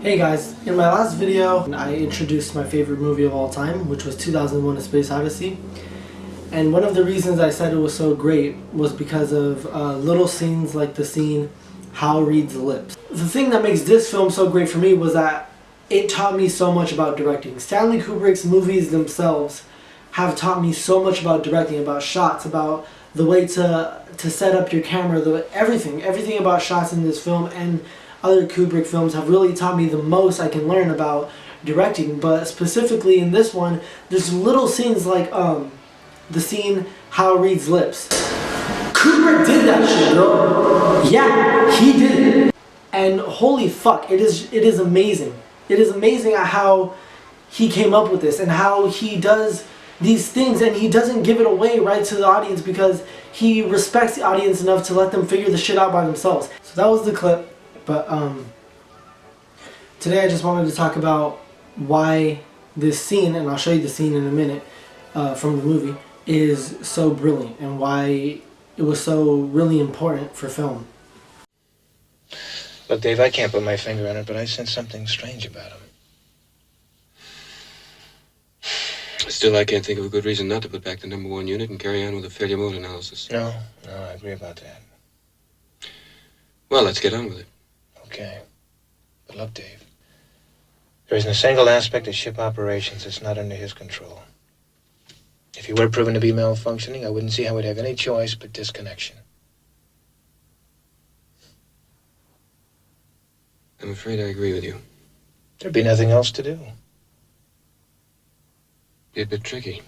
Hey guys, in my last video I introduced my favorite movie of all time, which was 2001: A Space Odyssey. And one of the reasons I said it was so great was because of little scenes like the scene Hal reads lips. The thing that makes this film so great for me was that it taught me so much about directing. Stanley Kubrick's movies themselves have taught me so much about directing, about shots, about the way to set up your camera, everything about shots in this film and other Kubrick films have really taught me the most I can learn about directing. But specifically in this one, there's little scenes like the scene Hal reads lips. Kubrick did that shit, bro. Yeah, he did it. And holy fuck, it is amazing. It is amazing at how he came up with this and how he does these things, and he doesn't give it away right to the audience because he respects the audience enough to let them figure the shit out by themselves. So that was the clip. But today I just wanted to talk about why this scene, and I'll show you the scene in a minute from the movie, is so brilliant and why it was so really important for film. Look, Dave, I can't put my finger on it, but I sense something strange about him. Still, I can't think of a good reason not to put back the number 1 unit and carry on with a failure mode analysis. No, I agree about that. Well, let's get on with it. Okay. But look, Dave, there isn't a single aspect of ship operations that's not under his control. If he were proven to be malfunctioning, I wouldn't see how we'd have any choice but disconnection. I'm afraid I agree with you. There'd be nothing else to do. Be a bit tricky.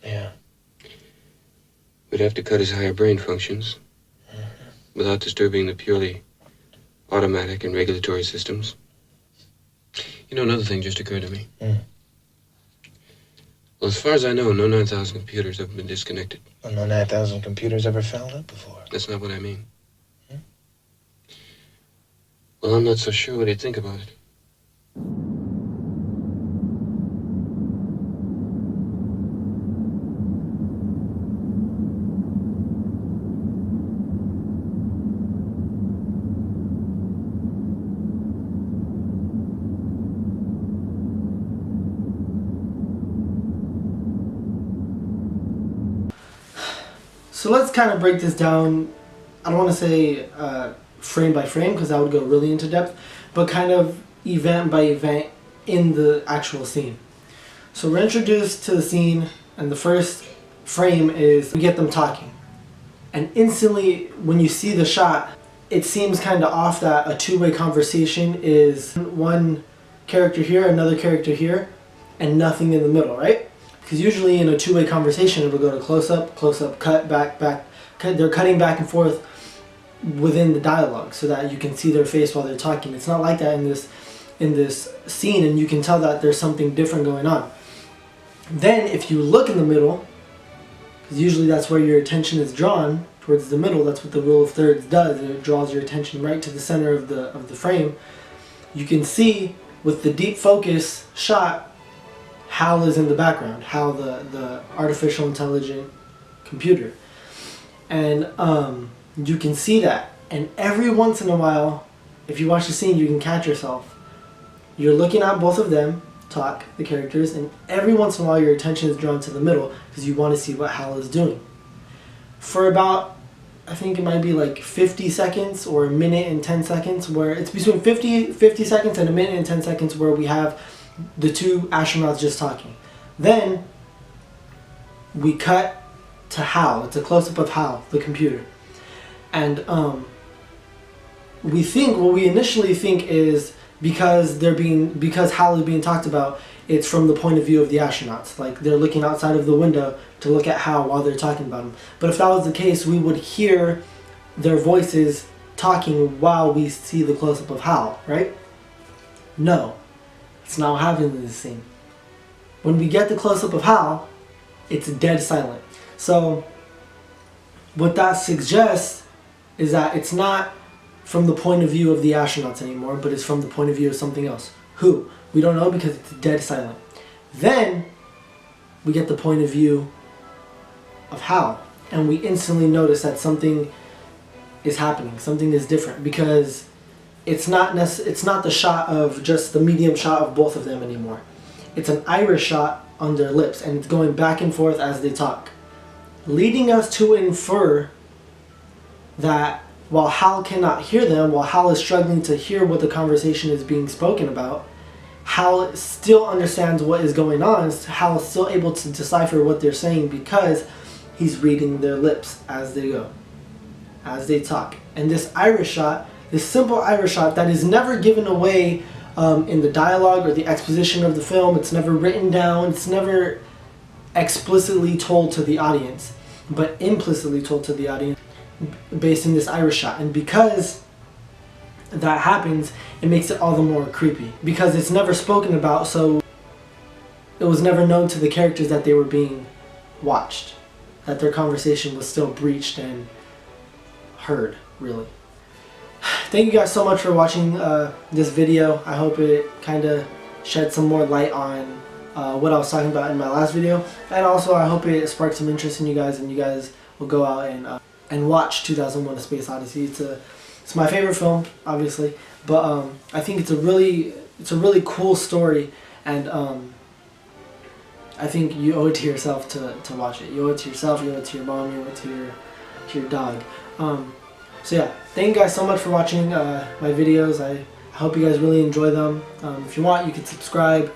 Yeah. We'd have to cut his higher brain functions without disturbing the purely automatic and regulatory systems. You know, another thing just occurred to me. Well, as far as I know, no 9,000 computers have been disconnected. Well, no 9,000 computers ever fouled up before. That's not what I mean. Well, I'm not so sure what he'd think about it. So let's kind of break this down. I don't want to say frame by frame because that would go really into depth, but kind of event by event in the actual scene. So we're introduced to the scene, and the first frame is we get them talking. And instantly when you see the shot, it seems kind of off that a two-way conversation is one character here, another character here, and nothing in the middle, right? Because usually in a two-way conversation, it'll go to close-up, cut, back, cut. They're cutting back and forth within the dialogue so that you can see their face while they're talking. It's not like that in this scene, and you can tell that there's something different going on. Then if you look in the middle, because usually that's where your attention is drawn, towards the middle, that's what the rule of thirds does. It draws your attention right to the center of the frame. You can see with the deep focus shot, Hal is in the background, Hal the artificial intelligent computer. And you can see that. And every once in a while, if you watch the scene, you can catch yourself. You're looking at both of them talk, the characters, and every once in a while your attention is drawn to the middle because you want to see what Hal is doing. For about, I think it might be like 50 seconds or a minute and 10 seconds, where it's between 50 seconds and a minute and 10 seconds where we have the two astronauts just talking. Then we cut to Hal. It's a close-up of Hal, the computer. And what we initially think is because Hal is being talked about, it's from the point of view of the astronauts. Like they're looking outside of the window to look at Hal while they're talking about him. But if that was the case, we would hear their voices talking while we see the close-up of Hal, right? No. It's not what happens in this scene. When we get the close-up of Hal, it's dead silent. So what that suggests is that it's not from the point of view of the astronauts anymore, but it's from the point of view of something else. Who? We don't know because it's dead silent. Then we get the point of view of Hal, and we instantly notice that something is happening, something is different, because it's not the shot of just the medium shot of both of them anymore. It's an iris shot on their lips, and it's going back and forth as they talk, leading us to infer that while Hal cannot hear them, while Hal is struggling to hear what the conversation is being spoken about, Hal still understands what is going on. Hal is still able to decipher what they're saying because he's reading their lips as they go, as they talk. And this iris shot, this simple iris shot that is never given away in the dialogue or the exposition of the film, it's never written down, it's never explicitly told to the audience, but implicitly told to the audience based in this iris shot. And because that happens, it makes it all the more creepy because it's never spoken about, so it was never known to the characters that they were being watched, that their conversation was still breached and heard, really. Thank you guys so much for watching this video. I hope it kind of shed some more light on what I was talking about in my last video, and also I hope it sparked some interest in you guys, and you guys will go out and watch 2001: A Space Odyssey. It's my favorite film, obviously, but I think it's a really cool story, and I think you owe it to yourself to watch it. You owe it to yourself, you owe it to your mom, you owe it to your dog. So yeah, thank you guys so much for watching my videos. I hope you guys really enjoy them. If you want, you can subscribe.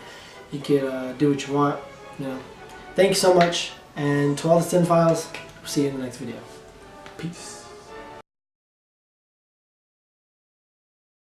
You can do what you want. You know. Thank you so much, and to all the Cinephiles, we'll see you in the next video. Peace.